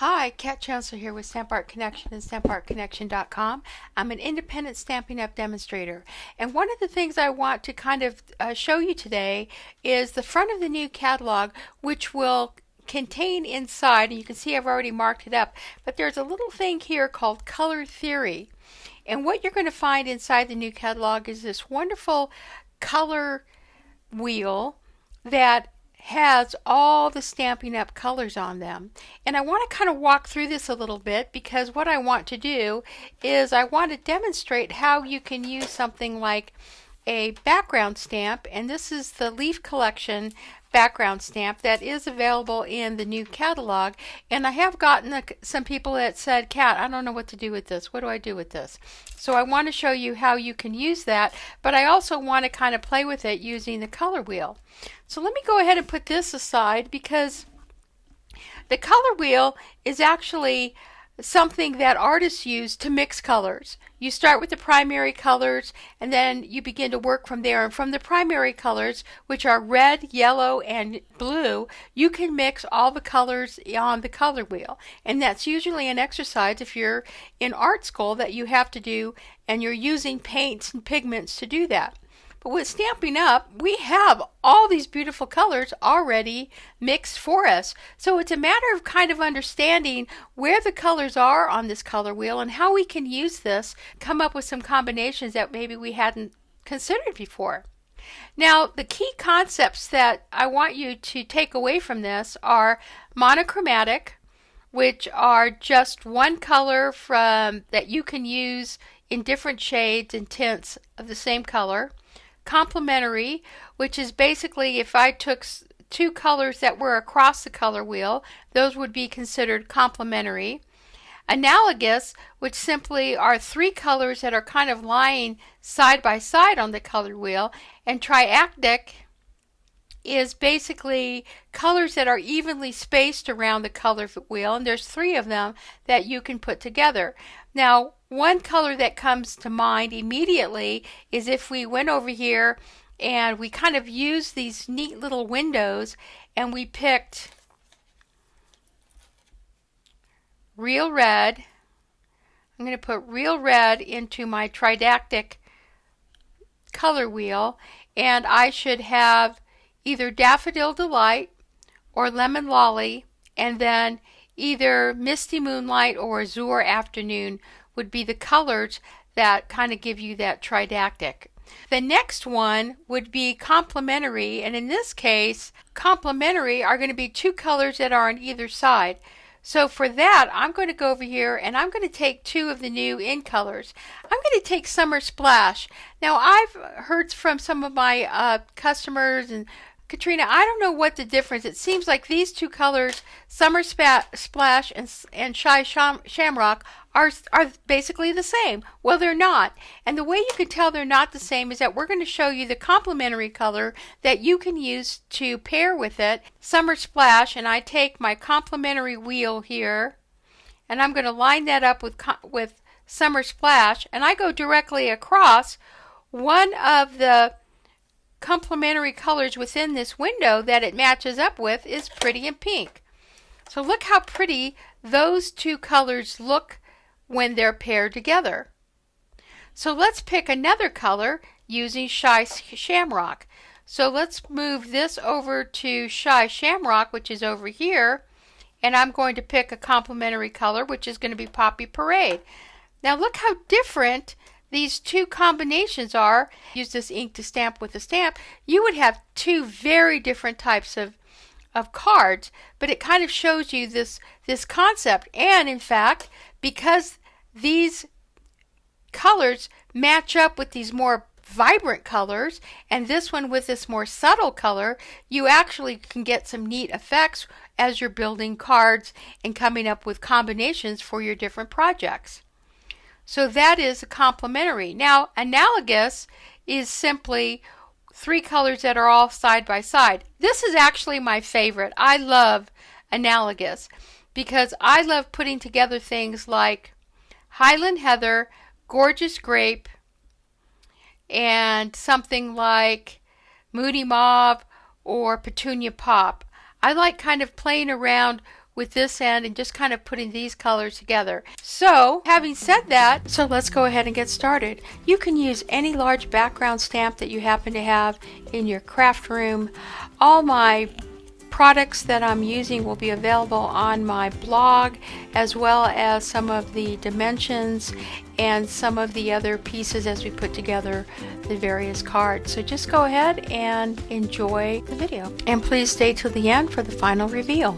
Hi, Kat Chancellor here with Stamp Art Connection and StampArtConnection.com. I'm an independent Stampin' Up! Demonstrator. And one of the things I want to kind of show you today is the front of the new catalog, which will contain inside, and you can see I've already marked it up, but there's a little thing here called Color Theory. And what you're going to find inside the new catalog is this wonderful color wheel that has all the Stampin' Up! Colors on them. And I want to kind of walk through this a little bit because what I want to do is I want to demonstrate how you can use something like a background stamp, and this is the Leaf Collection background stamp that is available in the new catalog. And I have gotten some people that said, Kat, I don't know what to do with this. What do I do with this? So I want to show you how you can use that, but I also want to kind of play with it using the color wheel. So let me go ahead and put this aside because the color wheel is actually something that artists use to mix colors. You start with the primary colors and then you begin to work from there. And from the primary colors, which are red, yellow, and blue, you can mix all the colors on the color wheel. And that's usually an exercise if you're in art school that you have to do, and you're using paints and pigments to do that. But with Stampin' Up!, we have all these beautiful colors already mixed for us. So it's a matter of kind of understanding where the colors are on this color wheel and how we can use this, come up with some combinations that maybe we hadn't considered before. Now, the key concepts that I want you to take away from this are monochromatic, which are just one color from that you can use in different shades and tints of the same color. Complementary, which is basically if I took two colors that were across the color wheel, those would be considered complementary. Analogous, which simply are three colors that are kind of lying side by side on the color wheel. And triactic is basically colors that are evenly spaced around the color wheel, and there's three of them that you can put together. Now, one color that comes to mind immediately is if we went over here and we kind of used these neat little windows and we picked real red. I'm going to put real red into my tridactic color wheel, and I should have either Daffodil Delight or Lemon Lolly, and then either Misty Moonlight or Azure Afternoon would be the colors that kind of give you that tridactic. The next one would be complementary, and in this case, complementary are going to be two colors that are on either side. So for that, I'm going to go over here and I'm going to take two of the new in colors. I'm going to take Summer Splash. Now, I've heard from some of my customers, and Katrina, I don't know what the difference. It seems like these two colors, Summer Splash and Shy Shamrock, are basically the same. Well, they're not. And the way you can tell they're not the same is that we're going to show you the complementary color that you can use to pair with it, Summer Splash, and I take my complementary wheel here, and I'm going to line that up with Summer Splash, and I go directly across one of the complementary colors within this window that it matches up with is Pretty in Pink. So look how pretty those two colors look when they're paired together. So let's pick another color using Shy Shamrock. So let's move this over to Shy Shamrock, which is over here, and I'm going to pick a complementary color, which is going to be Poppy Parade. Now look how different these two combinations are. Use this ink to stamp with a stamp. You would have two very different types of cards, but it kind of shows you this concept. And in fact, because these colors match up with these more vibrant colors and this one with this more subtle color, you actually can get some neat effects as you're building cards and coming up with combinations for your different projects. So that is a complementary. Now, analogous is simply three colors that are all side by side. This is actually my favorite. I love analogous because I love putting together things like Highland Heather, Gorgeous Grape, and something like Moody Mauve or Petunia Pop. I like kind of playing around with this end and just kind of putting these colors together. So having said that, so let's go ahead and get started. You can use any large background stamp that you happen to have in your craft room. All my products that I'm using will be available on my blog, as well as some of the dimensions and some of the other pieces as we put together the various cards. So just go ahead and enjoy the video, and please stay till the end for the final reveal.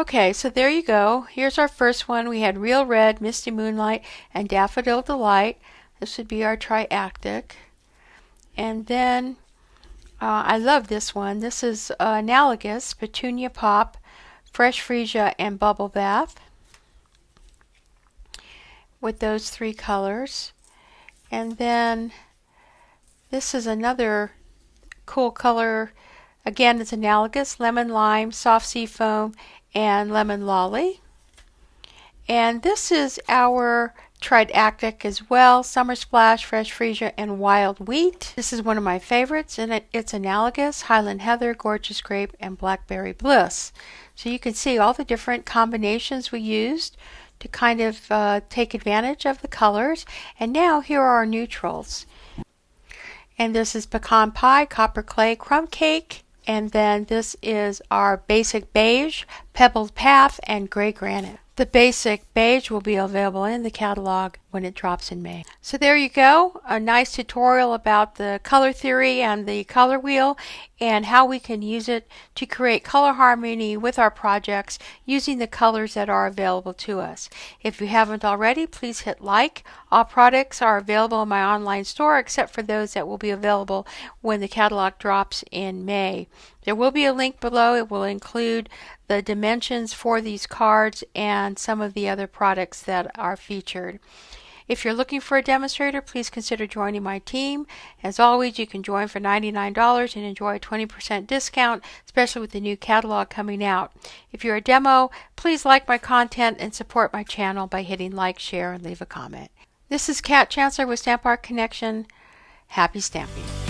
Okay, so there you go. Here's our first one. We had Real Red, Misty Moonlight, and Daffodil Delight. This would be our triactic. And then I love this one. This is analogous, Petunia Pop, Fresh Freesia, and Bubble Bath with those three colors. And then this is another cool color. Again, it's analogous, Lemon Lime, Soft Sea Foam, and Lemon Lolly. And this is our triactic as well, Summer Splash, Fresh Freesia, and Wild Wheat. This is one of my favorites, and it's analogous, Highland Heather, Gorgeous Grape, and Blackberry Bliss. So you can see all the different combinations we used to kind of take advantage of the colors. And now here are our neutrals. And this is Pecan Pie, Copper Clay, Crumb Cake. And then this is our Basic Beige, Pebbled Path, and Gray Granite. The Basic Beige will be available in the catalog when it drops in May. So there you go, a nice tutorial about the color theory and the color wheel and how we can use it to create color harmony with our projects using the colors that are available to us. If you haven't already, please hit like. All products are available in my online store except for those that will be available when the catalog drops in May. There will be a link below. It will include the dimensions for these cards and some of the other products that are featured. If you're looking for a demonstrator, please consider joining my team. As always, you can join for $99 and enjoy a 20% discount, especially with the new catalog coming out. If you're a demo, please like my content and support my channel by hitting like, share, and leave a comment. This is Kat Chancellor with Stamp Art Connection. Happy stamping.